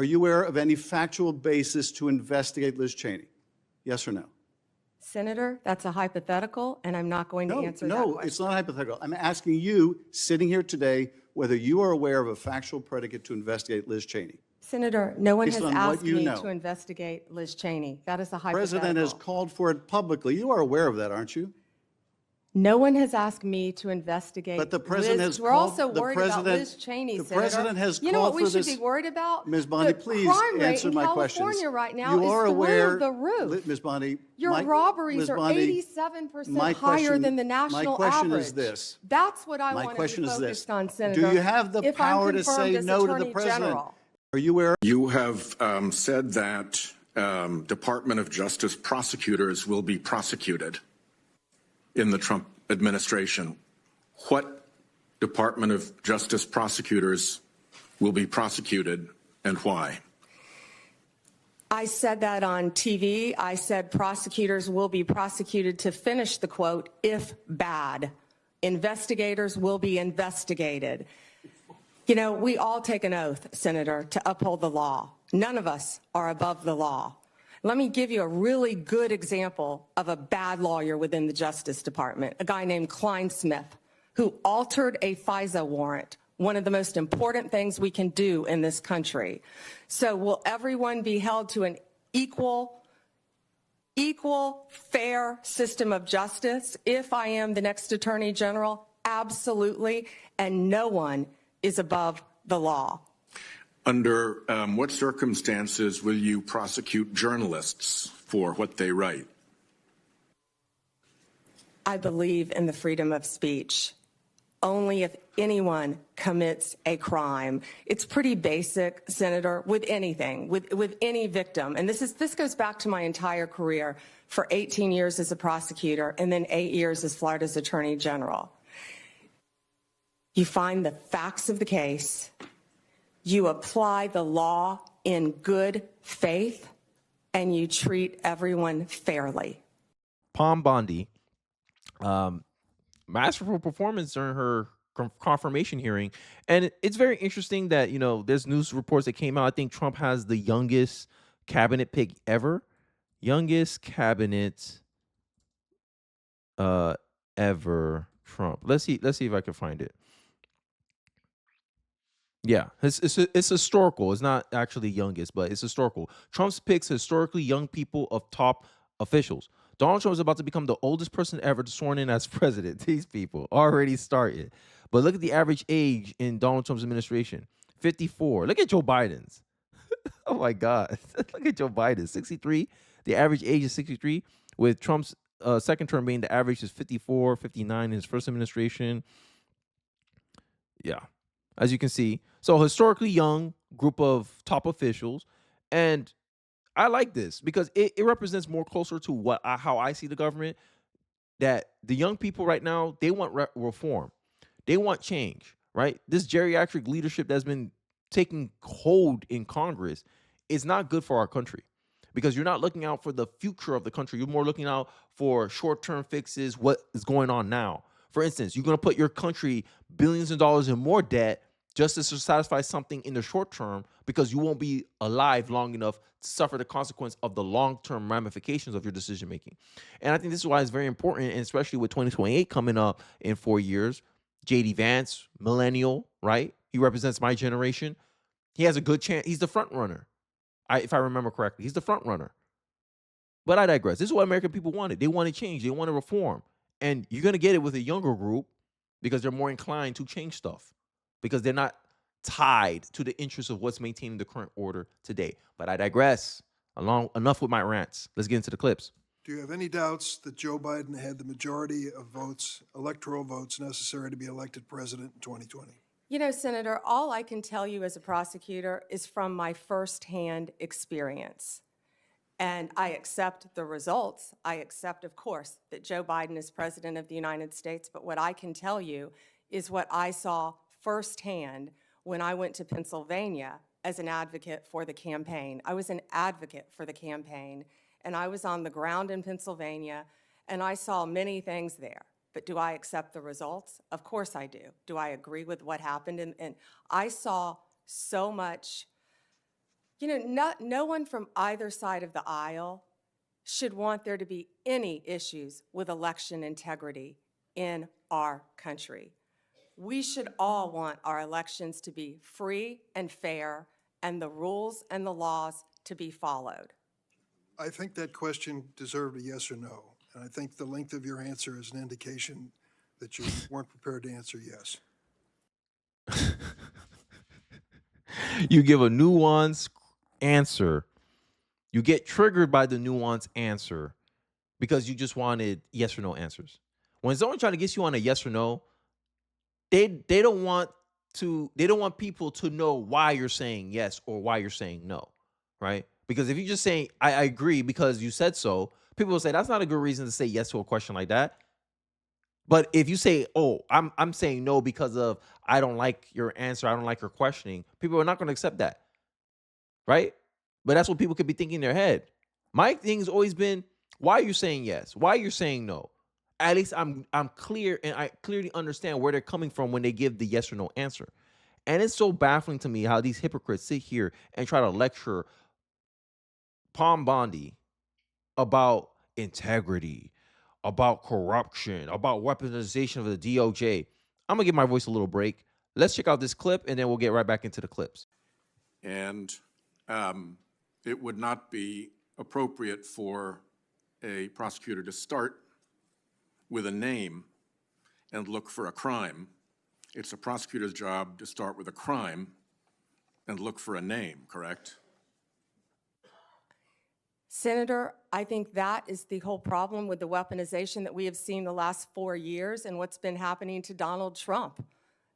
Are you aware of any factual basis to investigate Liz Cheney? Yes or no? Senator, that's a hypothetical, and I'm not going to answer that question. No, it's not hypothetical. I'm asking you, sitting here today, whether you are aware of a factual predicate to investigate Liz Cheney. Senator, no one Based has on asked what you me know. to investigate Liz Cheney. That is a The hypothetical. president has called for it publicly. You are aware of that, aren't you? No one has asked me to investigate But the president Liz. has We're called, also the worried president, about Liz Cheney, the Senator. president has You know what called we for should this. be worried about? Ms. Bondi, The please crime rate answer in my California questions. right now You is are through aware, the roof. Ms. Bondi, Your robberies are 87% higher than the national average. My question average. is this. That's what I My want to question be is focused this. on, Senator. Do you have the if I'm power to confirmed say as no to the Attorney president? General. Are you aware? You have said that Department of Justice prosecutors will be prosecuted in the Trump administration. What Department of Justice prosecutors will be prosecuted and why? I said that on TV. I said prosecutors will be prosecuted to finish the quote, if bad. Investigators will be investigated. You know, we all take an oath, Senator, to uphold the law. None of us are above the law. Let me give you a really good example of a bad lawyer within the Justice Department, a guy named Klein Smith, who altered a FISA warrant, one of the most important things we can do in this country. So will everyone be held to an equal, fair system of justice if I am the next Attorney General? Absolutely. And no one is above the law. Under what circumstances will you prosecute journalists for what they write? I believe in the freedom of speech. Only if anyone commits a crime. It's pretty basic, Senator, with anything, with any victim. And this goes back to my entire career for 18 years as a prosecutor and then 8 years as Florida's Attorney General. You find the facts of the case, you apply the law in good faith, and you treat everyone fairly. Pam Bondi, masterful performance during her confirmation hearing. And it's very interesting that, you know, there's news reports that came out. I think Trump has the youngest cabinet pick ever. Youngest cabinet ever, Trump. Let's see if I can find it. Yeah, it's historical. It's not actually youngest, but it's historical. Trump picks historically young people of top officials. Donald Trump is about to become the oldest person ever sworn in as president. These people already started. But look at the average age in Donald Trump's administration, 54. Look at Joe Biden's. Oh, my God. Look at Joe Biden, 63. The average age is 63, with Trump's second term being the average is 54, 59 in his first administration. Yeah, as you can see. So historically young group of top officials. And I like this because it represents more closer to how I see the government, that the young people right now, they want reform. They want change, right? This geriatric leadership that's been taking hold in Congress is not good for our country because you're not looking out for the future of the country. You're more looking out for short-term fixes, what is going on now. For instance, you're going to put your country billions of dollars in more debt just to satisfy something in the short term because you won't be alive long enough to suffer the consequence of the long-term ramifications of your decision-making. And I think this is why it's very important, and especially with 2028 coming up in 4 years, J.D. Vance, millennial, right? He represents my generation. He has a good chance. He's the front runner, if I remember correctly. He's the front runner. But I digress. This is what American people wanted. They wanted change. They wanted reform. And you're going to get it with a younger group because they're more inclined to change stuff because they're not tied to the interests of what's maintaining the current order today. But I digress. Enough with my rants. Let's get into the clips. Do you have any doubts that Joe Biden had the majority of votes, electoral votes, necessary to be elected president in 2020? You know, Senator, all I can tell you as a prosecutor is from my firsthand experience. And I accept the results. I accept, of course, that Joe Biden is president of the United States. But what I can tell you is what I saw firsthand when I went to Pennsylvania as an advocate for the campaign. I was an advocate for the campaign, and I was on the ground in Pennsylvania, and I saw many things there. But do I accept the results? Of course I do. Do I agree with what happened? And I saw so much No one from either side of the aisle should want there to be any issues with election integrity in our country. We should all want our elections to be free and fair and the rules and the laws to be followed. I think that question deserved a yes or no. And I think the length of your answer is an indication that you weren't prepared to answer yes. You give a nuanced answer. You get triggered by the nuanced answer because you just wanted yes or no answers. When someone trying to get you on a yes or no, they don't want people to know why you're saying yes or why you're saying no, right? Because if you just say I agree because you said so, people will say that's not a good reason to say yes to a question like that. But if you say, "Oh, I'm saying no because of I don't like your answer, I don't like your questioning," people are not going to accept that, right? But that's what people could be thinking in their head. My thing's always been, why are you saying yes? Why are you saying no? At least I'm clear and I clearly understand where they're coming from when they give the yes or no answer. And it's so baffling to me how these hypocrites sit here and try to lecture Pam Bondi about integrity, about corruption, about weaponization of the DOJ. I'm going to give my voice a little break. Let's check out this clip and then we'll get right back into the clips. And it would not be appropriate for a prosecutor to start with a name and look for a crime. It's a prosecutor's job to start with a crime and look for a name, correct? Senator, I think that is the whole problem with the weaponization that we have seen the last 4 years and what's been happening to Donald Trump.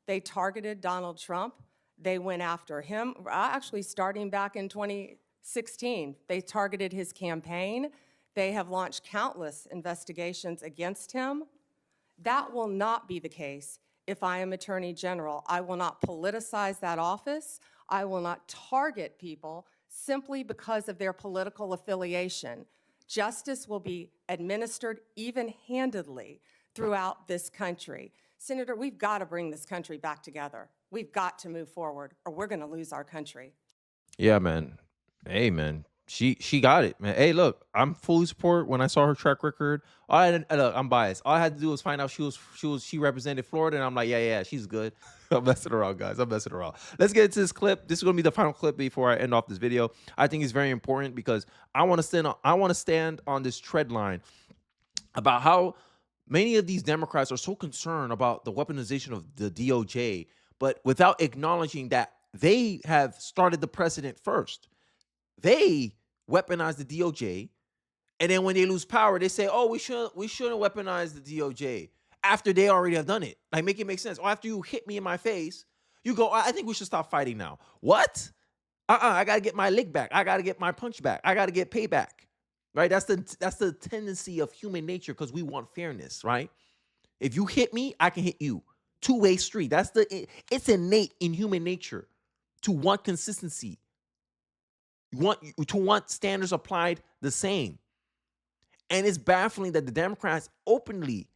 They targeted Donald Trump. They went after him, actually starting back in 2016. They targeted his campaign. They have launched countless investigations against him. That will not be the case if I am Attorney General. I will not politicize that office. I will not target people simply because of their political affiliation. Justice will be administered even-handedly throughout this country. Senator, we've got to bring this country back together. We've got to move forward, or we're going to lose our country. Yeah, man. Hey, man. She got it, man. Hey, look, I'm fully support when I saw her track record. Look, I'm biased. All I had to do was find out she represented Florida, and I'm like, yeah, she's good. I'm messing around, guys. I'm messing around. Let's get into this clip. This is gonna be the final clip before I end off this video. I think it's very important because I want to stand on this tread line about how many of these Democrats are so concerned about the weaponization of the DOJ, but without acknowledging that they have started the precedent first. They weaponize the DOJ, and then when they lose power, they say, "Oh, we shouldn't weaponize the DOJ." After they already have done it, like make it make sense. Or after you hit me in my face, you go, "I think we should stop fighting now." What? I gotta get my lick back. I gotta get my punch back. I gotta get payback. Right? That's the tendency of human nature because we want fairness. Right? If you hit me, I can hit you. Two-way street. It's innate in human nature to want consistency. You want standards applied the same. And it's baffling that the Democrats openly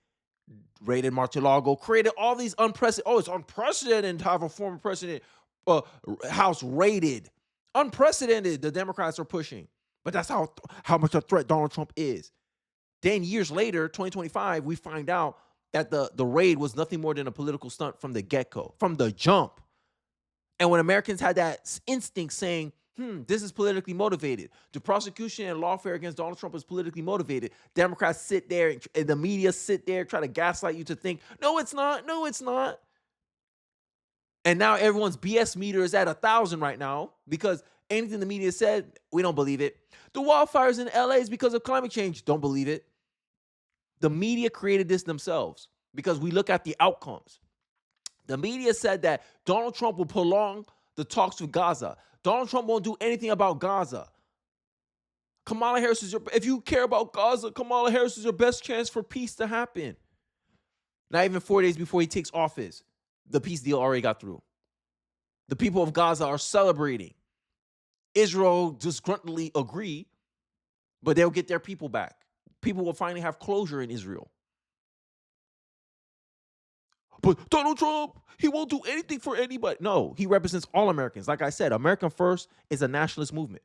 raided Mar-a-Lago, created all these unprecedented, it's unprecedented to have a former president house raided. Unprecedented, the Democrats are pushing. But that's how much a threat Donald Trump is. Then years later, 2025, we find out that the raid was nothing more than a political stunt from the get-go, from the jump. And when Americans had that instinct saying, this is politically motivated, the prosecution and lawfare against Donald Trump is politically motivated, Democrats sit there and the media sit there, try to gaslight you to think, no, it's not. No, it's not. And now everyone's BS meter is at 1,000 right now because anything the media said, we don't believe it. The wildfires in LA is because of climate change. Don't believe it. The media created this themselves because we look at the outcomes. The media said that Donald Trump will prolong the talks with Gaza. Donald Trump won't do anything about Gaza. Kamala Harris if you care about Gaza, Kamala Harris is your best chance for peace to happen. Not even 4 days before he takes office, the peace deal already got through. The people of Gaza are celebrating. Israel disgruntledly agree, but they'll get their people back. People will finally have closure in Israel. but Donald Trump, he won't do anything for anybody. No, he represents all Americans. Like I said, American First is a nationalist movement.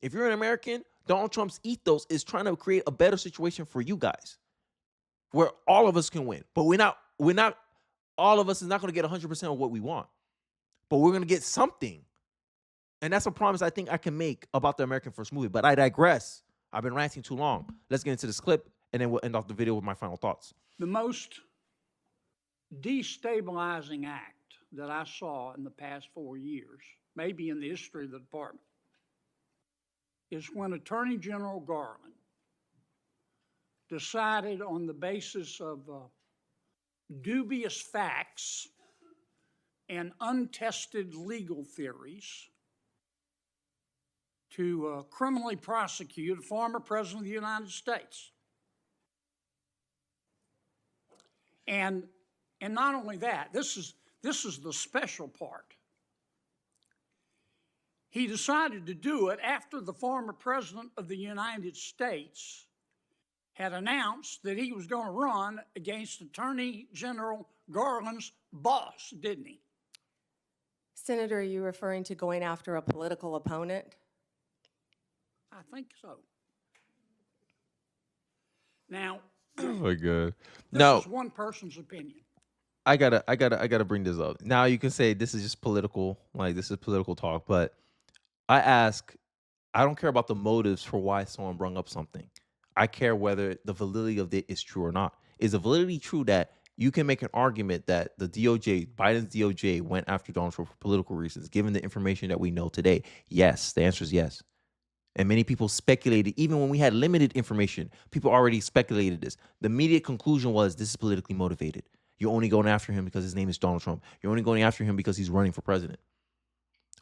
If you're an American, Donald Trump's ethos is trying to create a better situation for you guys where all of us can win. But all of us is not going to get 100% of what we want, but we're going to get something. And that's a promise I think I can make about the American First movie. But I digress. I've been ranting too long. Let's get into this clip, and then we'll end off the video with my final thoughts. The most destabilizing act that I saw in the past 4 years, maybe in the history of the department, is when Attorney General Garland decided on the basis of dubious facts and untested legal theories to criminally prosecute a former president of the United States. And not only that, this is the special part. He decided to do it after the former president of the United States had announced that he was going to run against Attorney General Garland's boss, didn't he? Senator, are you referring to going after a political opponent? I think so. Now, Oh my God. this No, is one person's opinion. I gotta bring this up. Now you can say this is just political, like this is political talk, but I don't care about the motives for why someone brought up something. I care whether the validity of it is true or not. Is the validity true that you can make an argument that the DOJ, Biden's DOJ, went after Donald Trump for political reasons, given the information that we know today? Yes, the answer is yes. And many people speculated, even when we had limited information, people already speculated this. The immediate conclusion was this is politically motivated. You're only going after him because his name is Donald Trump. You're only going after him because he's running for president.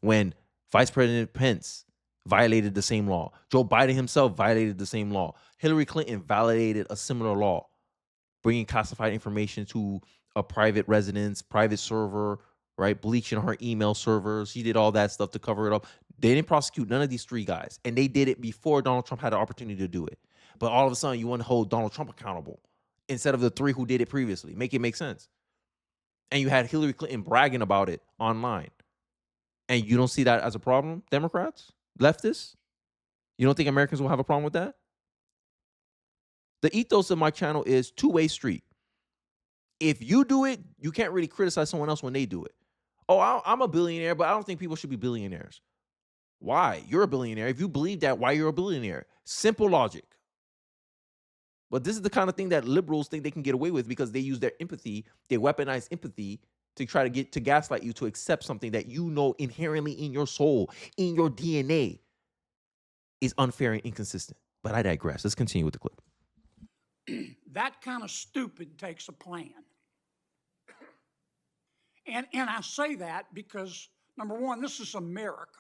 When Vice President Pence violated the same law, Joe Biden himself violated the same law, Hillary Clinton validated a similar law, bringing classified information to a private residence, private server, right? Bleaching her email servers. She did all that stuff to cover it up. They didn't prosecute none of these three guys. And they did it before Donald Trump had the opportunity to do it. But all of a sudden, you want to hold Donald Trump accountable instead of the three who did it previously. Make it make sense. And you had Hillary Clinton bragging about it online. And you don't see that as a problem, Democrats, leftists? You don't think Americans will have a problem with that? The ethos of my channel is two-way street. If you do it, you can't really criticize someone else when they do it. Oh, I'm a billionaire, but I don't think people should be billionaires. Why? You're a billionaire. If you believe that, why you're a billionaire? Simple logic. But this is the kind of thing that liberals think they can get away with because they use their empathy, they weaponize empathy to try to get to gaslight you to accept something that you know inherently in your soul, in your DNA, is unfair and inconsistent. But I digress. Let's continue with the clip. That kind of stupid takes a plan. And I say that because, number one, this is America.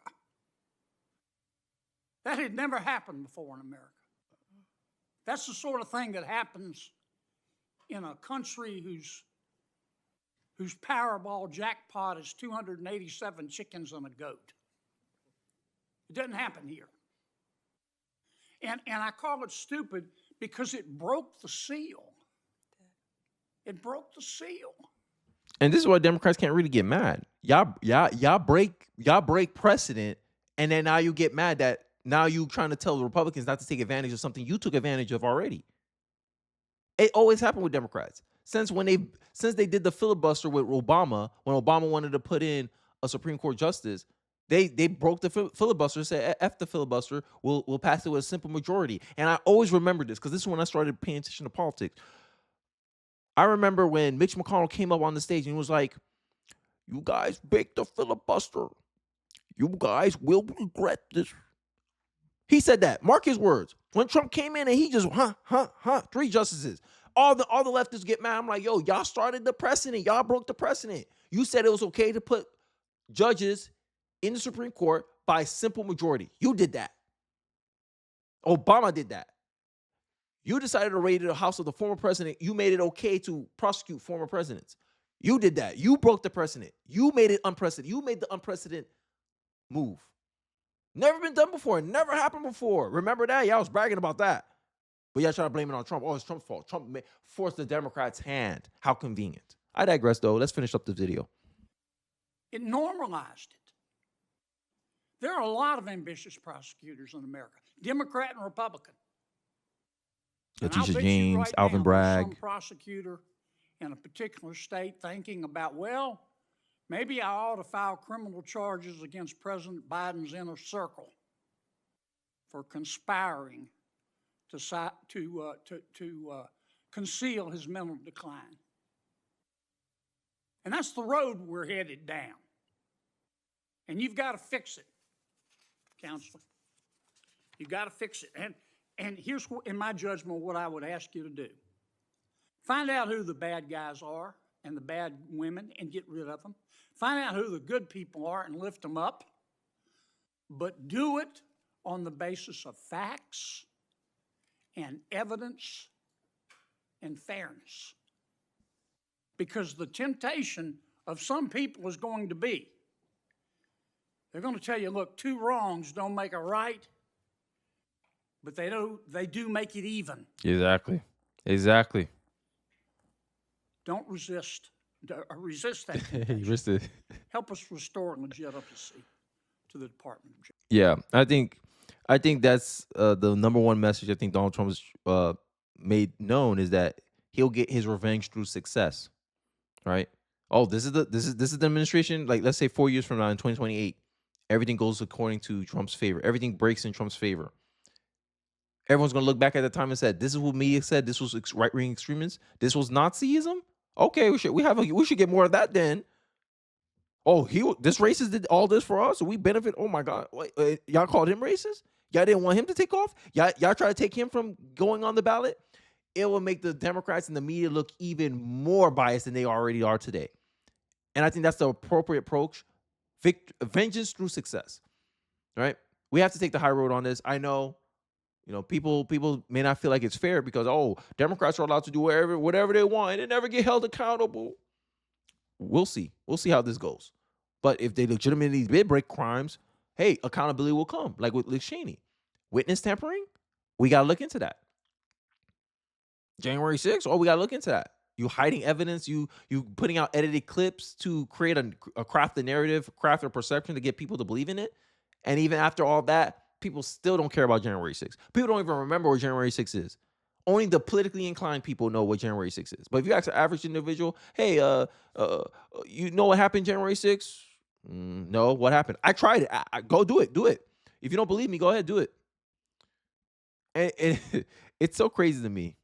That had never happened before in America. That's the sort of thing that happens in a country whose Powerball jackpot is 287 chickens and a goat. It doesn't happen here. And I call it stupid because it broke the seal. It broke the seal. And this is why Democrats can't really get mad. Y'all break precedent, and then now you get mad that now you trying to tell the Republicans not to take advantage of something you took advantage of already. It always happened with Democrats. Since they did the filibuster with Obama, when Obama wanted to put in a Supreme Court justice, they broke the filibuster, said F the filibuster, we'll pass it with a simple majority. And I always remember this because this is when I started paying attention to politics. I remember when Mitch McConnell came up on the stage and he was like, you guys break the filibuster. You guys will regret this. He said that. Mark his words. When Trump came in and he just, three justices. All the leftists get mad. I'm like, yo, y'all started the precedent. Y'all broke the precedent. You said it was okay to put judges in the Supreme Court by simple majority. You did that. Obama did that. You decided to raid the house of the former president. You made it okay to prosecute former presidents. You did that. You broke the precedent. You made it unprecedented. You made the unprecedented move. Never been done before. Never happened before. Remember that? Y'all was bragging about that. But y'all trying to blame it on Trump. Oh, it's Trump's fault. Trump forced the Democrats' hand. How convenient. I digress, though. Let's finish up the video. It normalized it. There are a lot of ambitious prosecutors in America, Democrat and Republican. And I'll Letitia bet you James, right Alvin now there's some Bragg. prosecutor in a particular state thinking about, well, maybe I ought to file criminal charges against President Biden's inner circle for conspiring to conceal his mental decline. And that's the road we're headed down. And you've got to fix it, Counselor. You've got to fix it. And here's, in my judgment, what I would ask you to do. Find out who the bad guys are and the bad women and get rid of them. Find out who the good people are and lift them up. But do it on the basis of facts and evidence and fairness. Because the temptation of some people is going to be, they're going to tell you, look, two wrongs don't make a right, but they do make it even. Exactly. Don't resist. Resist that You temptation. missed it. Help us restore legitimacy to the Department of Justice. Yeah, I think that's the number one message I think Donald Trump has made known is that he'll get his revenge through success, right? Oh, this is the administration. Like, let's say 4 years from now in 2028, everything goes according to Trump's favor. Everything breaks in Trump's favor. Everyone's gonna look back at the time and said, "This is what media said. This was right-wing extremism. This was Nazism. Okay, we should get more of that then." Oh, this racist did all this for us, so we benefit. Oh my God, y'all called him racist? Y'all didn't want him to take off? Y'all try to take him from going on the ballot? It will make the Democrats and the media look even more biased than they already are today. And I think that's the appropriate approach. Vengeance through success, right? We have to take the high road on this. I know, people may not feel like it's fair because, Democrats are allowed to do whatever they want and they never get held accountable. We'll see. We'll see how this goes. But if they legitimately did break crimes, hey, accountability will come, like with Liz Cheney. Witness tampering, we got to look into that. January 6th, we got to look into that. You hiding evidence, you putting out edited clips to create a craft a narrative, craft a perception to get people to believe in it. And even after all that, people still don't care about January 6th. People don't even remember what January 6th is. Only the politically inclined people know what January 6th is. But if you ask an average individual, hey, you know what happened January 6th? No, what happened? I tried it. Go do it. Do it. If you don't believe me, go ahead, do it. And it's so crazy to me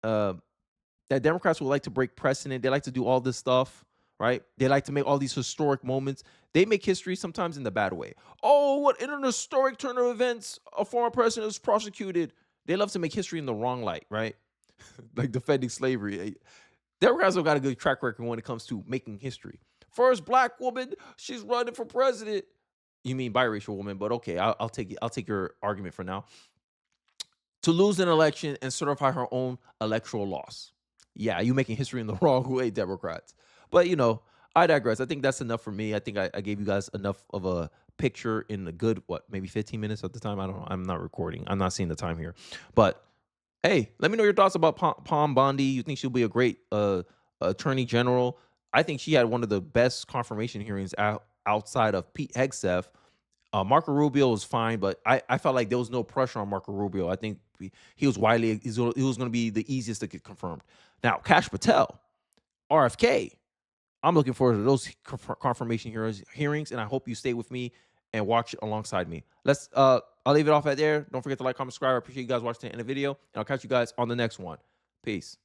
that Democrats would like to break precedent. They like to do all this stuff, right? They like to make all these historic moments. They make history sometimes in the bad way. Oh, what in an historic turn of events, a former president was prosecuted. They love to make history in the wrong light, right? Like defending slavery. Democrats have got a good track record when it comes to making history. First black woman, she's running for president. You mean biracial woman, but okay, I'll take it. I'll take your argument for now. To lose an election and certify her own electoral loss. Yeah, you making history in the wrong way, Democrats. But, I digress. I think that's enough for me. I think I gave you guys enough of a picture in a good, maybe 15 minutes at the time? I don't know. I'm not recording. I'm not seeing the time here. But, hey, let me know your thoughts about Pam Bondi. You think she'll be a great attorney general? I think she had one of the best confirmation hearings outside of Pete Hegseth. Marco Rubio was fine, but I felt like there was no pressure on Marco Rubio. I think he was going to be the easiest to get confirmed. Now, Kash Patel, RFK, I'm looking forward to those confirmation hearings, and I hope you stay with me and watch it alongside me. I'll leave it off at there. Don't forget to like, comment, subscribe. I appreciate you guys watching the end of the video, and I'll catch you guys on the next one. Peace.